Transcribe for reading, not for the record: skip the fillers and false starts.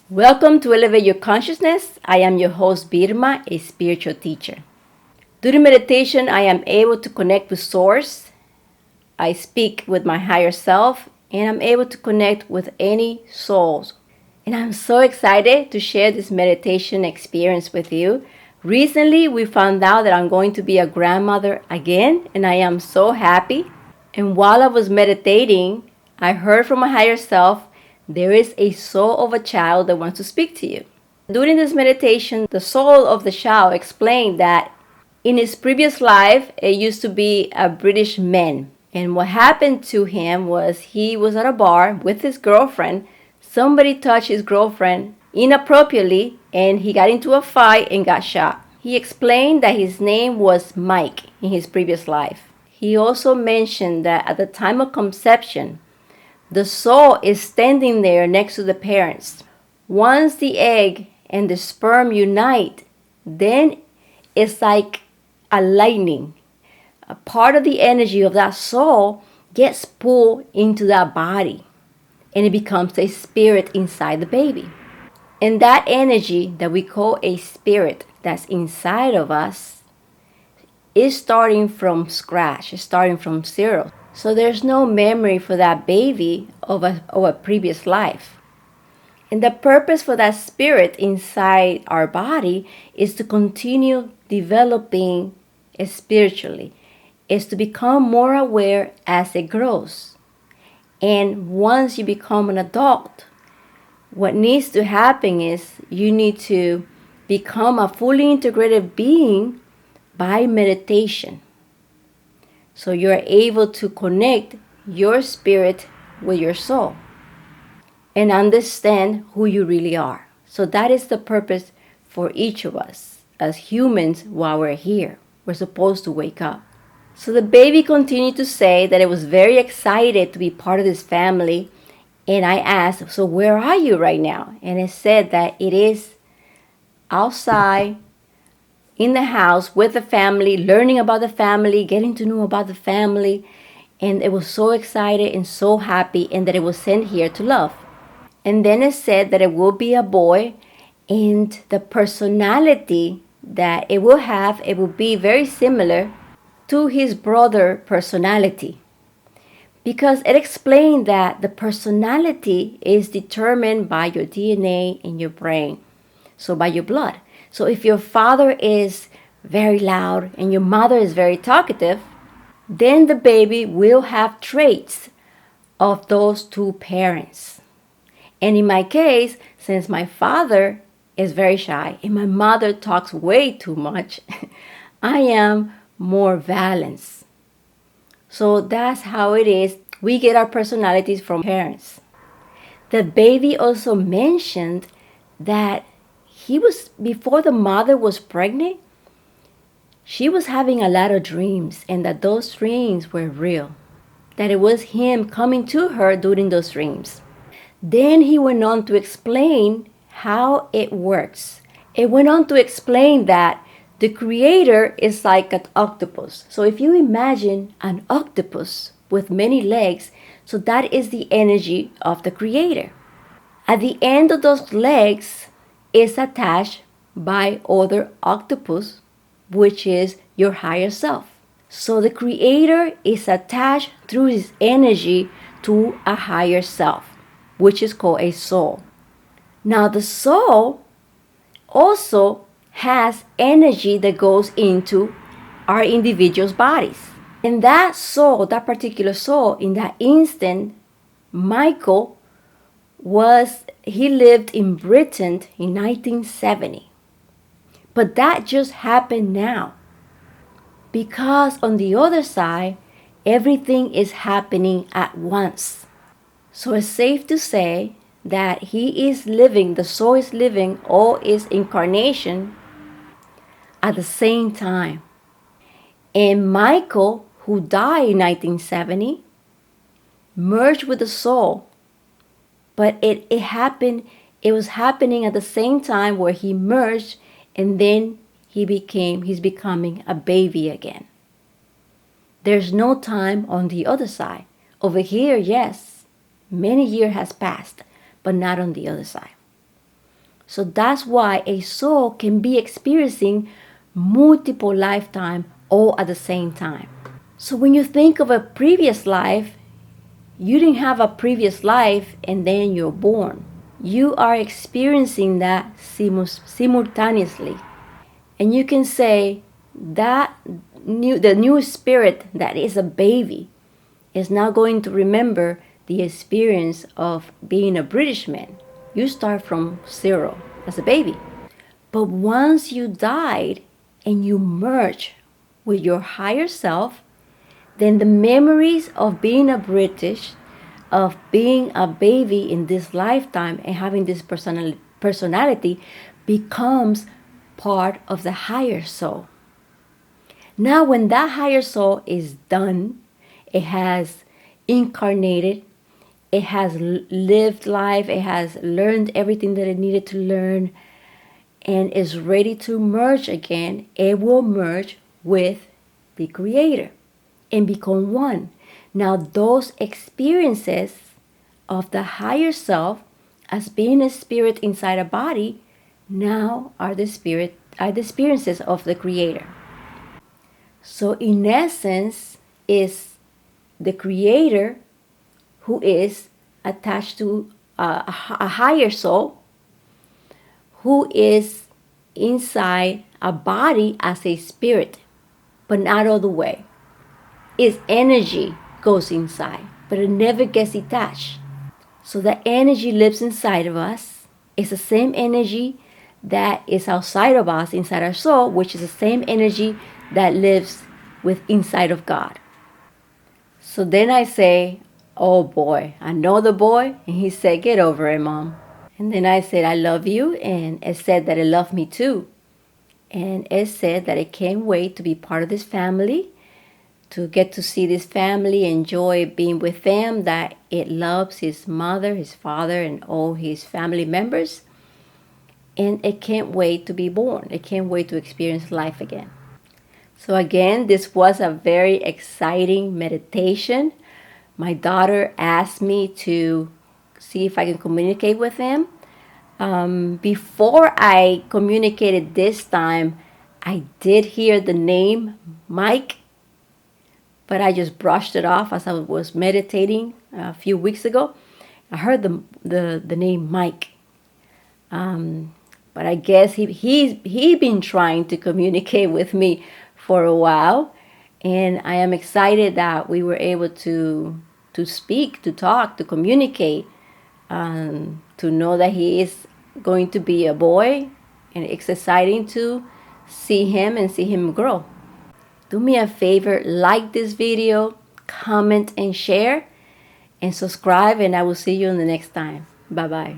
Welcome to Elevate Your Consciousness. I am your host, Birma, a spiritual teacher. During meditation, I am able to connect with Source. I speak with my higher self, and I'm able to connect with any souls. And I'm so excited to share this meditation experience with you. Recently, we found out that I'm going to be a grandmother again, and I am so happy. And while I was meditating, I heard from my higher self, there is a soul of a child that wants to speak to you. During this meditation, the soul of the child explained that in his previous life, it used to be a British man. And what happened to him was he was at a bar with his girlfriend. Somebody touched his girlfriend inappropriately and he got into a fight and got shot. He explained that his name was Mike in his previous life. He also mentioned that at the time of conception, the soul is standing there next to the parents. Once the egg and the sperm unite, then it's like a lightning. A part of the energy of that soul gets pulled into that body and it becomes a spirit inside the baby. And that energy that we call a spirit that's inside of us is starting from scratch, is starting from zero. So there's no memory for that baby of a previous life. And the purpose for that spirit inside our body is to continue developing spiritually, is to become more aware as it grows. And once you become an adult, what needs to happen is you need to become a fully integrated being by meditation. So you're able to connect your spirit with your soul and understand who you really are. So that is the purpose for each of us as humans while we're here. We're supposed to wake up. So the baby continued to say that it was very excited to be part of this family. And I asked, so where are you right now? And it said that it is outside in the house with the family, learning about the family, getting to know about the family. And it was so excited and so happy, and that it was sent here to love. And then it said that it will be a boy, and the personality that it will have, it will be very similar to his brother personality. Because it explained that the personality is determined by your DNA in your brain, so by your blood. So if your father is very loud and your mother is very talkative, then the baby will have traits of those two parents. And in my case, since my father is very shy and my mother talks way too much, I am more balanced. So that's how it is. We get our personalities from parents. The baby also mentioned that before the mother was pregnant, she was having a lot of dreams, and that those dreams were real. That it was him coming to her during those dreams. Then he went on to explain how it works. It went on to explain that the creator is like an octopus. So if you imagine an octopus with many legs, so that is the energy of the creator. At the end of those legs is attached by other octopus, which is your higher self. So the creator is attached through his energy to a higher self, which is called a soul. Now the soul also has energy that goes into our individuals' bodies. And that soul, that particular soul, in that instant, Michael he lived in Britain in 1970. But that just happened now. Because on the other side, everything is happening at once. So it's safe to say that he is living, the soul is living all its incarnation at the same time. And Michael, who died in 1970, merged with the soul. But it was happening at the same time where he merged, and then he's becoming a baby again. There's no time on the other side. Over here, yes, many years has passed, but not on the other side. So that's why a soul can be experiencing multiple lifetimes all at the same time. So when you think of a previous life, you didn't have a previous life and then you're born. You are experiencing that simultaneously. And you can say that the new spirit that is a baby is now going to remember the experience of being a British man. You start from zero as a baby. But once you died and you merge with your higher self, then the memories of being a British, of being a baby in this lifetime and having this personality becomes part of the higher soul. Now, when that higher soul is done, it has incarnated, it has lived life, it has learned everything that it needed to learn, and is ready to merge again, it will merge with the Creator and become one. Now, those experiences of the higher self as being a spirit inside a body now are the experiences of the Creator. So in essence is the Creator who is attached to a higher soul who is inside a body as a spirit, but not all the way. Its energy goes inside, but it never gets detached. So the energy lives inside of us. It's the same energy that is outside of us, inside our soul, which is the same energy that lives with inside of God. So then I say, oh boy, I know the boy. And he said, get over it, Mom. And then I said, I love you. And it said that it loved me too. And it said that it can't wait to be part of this family, to get to see this family, enjoy being with them, that it loves his mother, his father, and all his family members. And it can't wait to be born. It can't wait to experience life again. So again, this was a very exciting meditation. My daughter asked me to see if I can communicate with him. Before I communicated this time, I did hear the name Mike, but I just brushed it off as I was meditating a few weeks ago. I heard the name Mike. But I guess he's been trying to communicate with me for a while, and I am excited that we were able to speak, to talk, to communicate, to know that he is going to be a boy, and it's exciting to see him and see him grow. Do me a favor, like this video, comment and share, and subscribe, and I will see you in the next time. Bye bye.